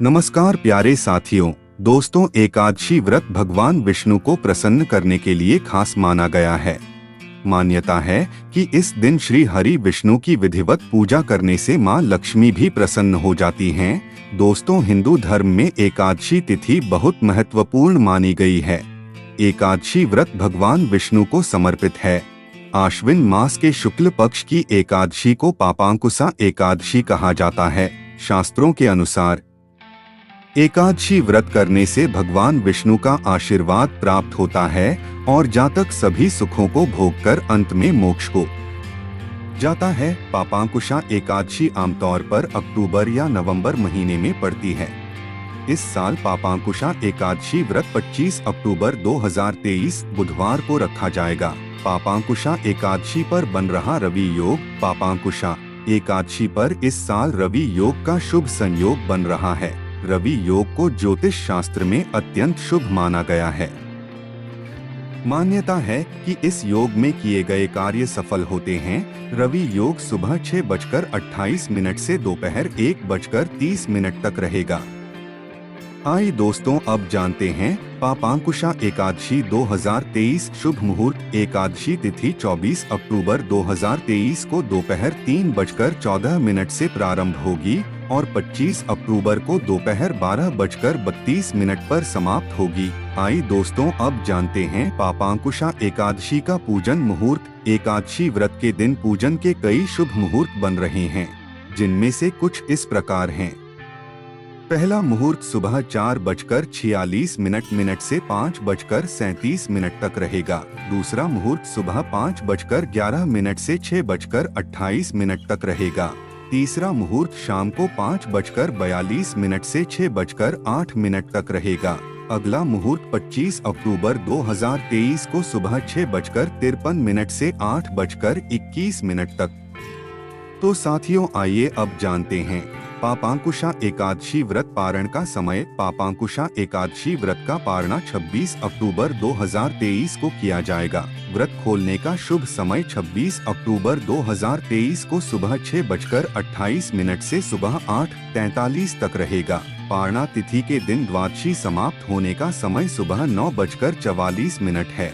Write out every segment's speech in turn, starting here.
नमस्कार प्यारे साथियों, दोस्तों एकादशी व्रत भगवान विष्णु को प्रसन्न करने के लिए खास माना गया है। मान्यता है कि इस दिन श्री हरि विष्णु की विधिवत पूजा करने से मां लक्ष्मी भी प्रसन्न हो जाती हैं। दोस्तों, हिंदू धर्म में एकादशी तिथि बहुत महत्वपूर्ण मानी गई है। एकादशी व्रत भगवान विष्णु को समर्पित है। आश्विन मास के शुक्ल पक्ष की एकादशी को पापांकुशा एकादशी कहा जाता है। शास्त्रों के अनुसार एकादशी व्रत करने से भगवान विष्णु का आशीर्वाद प्राप्त होता है और जातक सभी सुखों को भोगकर अंत में मोक्ष को जाता है। पापांकुशा एकादशी आमतौर पर अक्टूबर या नवंबर महीने में पड़ती है। इस साल पापांकुशा एकादशी व्रत 25 अक्टूबर 2023 बुधवार को रखा जाएगा। पापांकुशा एकादशी पर बन रहा रवि योग। पापांकुशा एकादशी पर इस साल रवि योग का शुभ संयोग बन रहा है। रवि योग को ज्योतिष शास्त्र में अत्यंत शुभ माना गया है। मान्यता है कि इस योग में किए गए कार्य सफल होते हैं। रवि योग सुबह 6:28 से दोपहर 1:30 तक रहेगा। आइए दोस्तों, अब जानते हैं पापांकुशा एकादशी 2023 शुभ मुहूर्त। एकादशी तिथि 24 अक्टूबर 2023 को दोपहर 3:14 से प्रारंभ होगी और 25 अक्टूबर को दोपहर 12:32 पर समाप्त होगी। आइए दोस्तों, अब जानते हैं पापांकुशा एकादशी का पूजन मुहूर्त। एकादशी व्रत के दिन पूजन के कई शुभ मुहूर्त बन रहे हैं, जिनमें से कुछ इस प्रकार हैं। पहला मुहूर्त सुबह 4:46 से 5:37 तक रहेगा। दूसरा मुहूर्त सुबह 5:11 से 6:28 तक रहेगा। तीसरा मुहूर्त शाम को 5:42 से 6:08 तक रहेगा। अगला मुहूर्त 25 अक्टूबर 2023 को सुबह 6:53 से 8:21 तक। तो साथियों, आइए अब जानते हैं पापांकुशा एकादशी व्रत पारण का समय। पापांकुशा एकादशी व्रत का पारणा 26 अक्टूबर 2023 को किया जाएगा। व्रत खोलने का शुभ समय 26 अक्टूबर 2023 को सुबह 6:28 से सुबह 8:43 तक रहेगा। पारणा तिथि के दिन द्वादशी समाप्त होने का समय सुबह 9:44 है।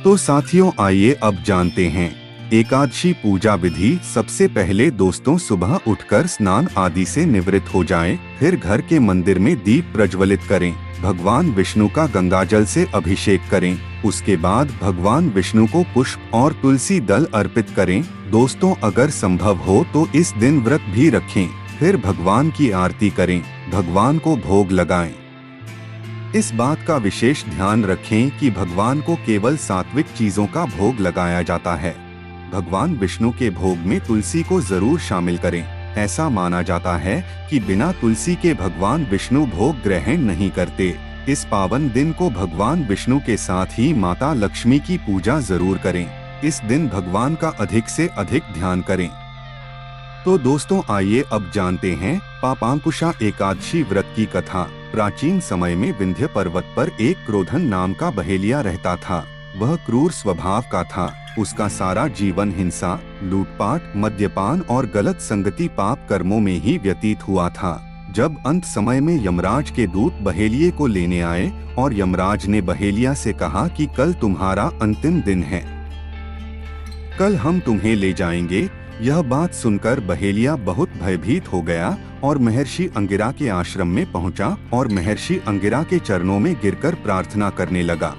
तो साथियों, आइए अब जानते हैं एकादशी पूजा विधि। सबसे पहले दोस्तों, सुबह उठकर स्नान आदि से निवृत्त हो जाएं, फिर घर के मंदिर में दीप प्रज्वलित करें। भगवान विष्णु का गंगाजल से अभिषेक करें। उसके बाद भगवान विष्णु को पुष्प और तुलसी दल अर्पित करें। दोस्तों, अगर संभव हो तो इस दिन व्रत भी रखें, फिर भगवान की आरती करें, भगवान को भोग लगाएं। इस बात का विशेष ध्यान रखें कि भगवान को केवल सात्विक चीजों का भोग लगाया जाता है। भगवान विष्णु के भोग में तुलसी को जरूर शामिल करें। ऐसा माना जाता है कि बिना तुलसी के भगवान विष्णु भोग ग्रहण नहीं करते। इस पावन दिन को भगवान विष्णु के साथ ही माता लक्ष्मी की पूजा जरूर करें। इस दिन भगवान का अधिक से अधिक ध्यान करें। तो दोस्तों, आइए अब जानते हैं पापांकुशा एकादशी व्रत की कथा। प्राचीन समय में विंध्य पर्वत पर एक क्रोधन नाम का बहेलिया रहता था। वह क्रूर स्वभाव का था। उसका सारा जीवन हिंसा, लूटपाट, मद्यपान और गलत संगति पाप कर्मों में ही व्यतीत हुआ था। जब अंत समय में यमराज के दूत बहेलिये को लेने आए और यमराज ने बहेलिया से कहा कि कल तुम्हारा अंतिम दिन है, कल हम तुम्हें ले जाएंगे। यह बात सुनकर बहेलिया बहुत भयभीत हो गया और महर्षि अंगिरा के आश्रम में पहुंचा और महर्षि अंगिरा के चरणों में गिरकर प्रार्थना करने लगा।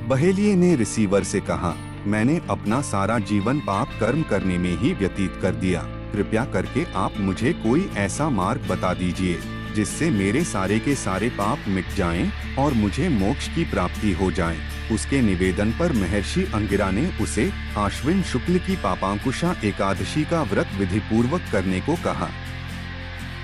बहेलिये ने रिसीवर से कहा, मैंने अपना सारा जीवन पाप कर्म करने में ही व्यतीत कर दिया। कृपया करके आप मुझे कोई ऐसा मार्ग बता दीजिए जिससे मेरे सारे के सारे पाप मिट जाएं और मुझे मोक्ष की प्राप्ति हो जाए। उसके निवेदन पर महर्षि अंगिरा ने उसे आश्विन शुक्ल की पापांकुशा एकादशी का व्रत विधि पूर्वक करने को कहा।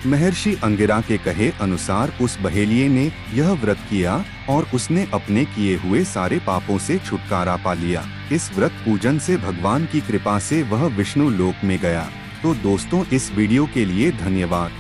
महर्षि अंगिरा के कहे अनुसार उस बहेलिये ने यह व्रत किया और उसने अपने किए हुए सारे पापों से छुटकारा पा लिया। इस व्रत पूजन से भगवान की कृपा से वह विष्णु लोक में गया। तो दोस्तों, इस वीडियो के लिए धन्यवाद।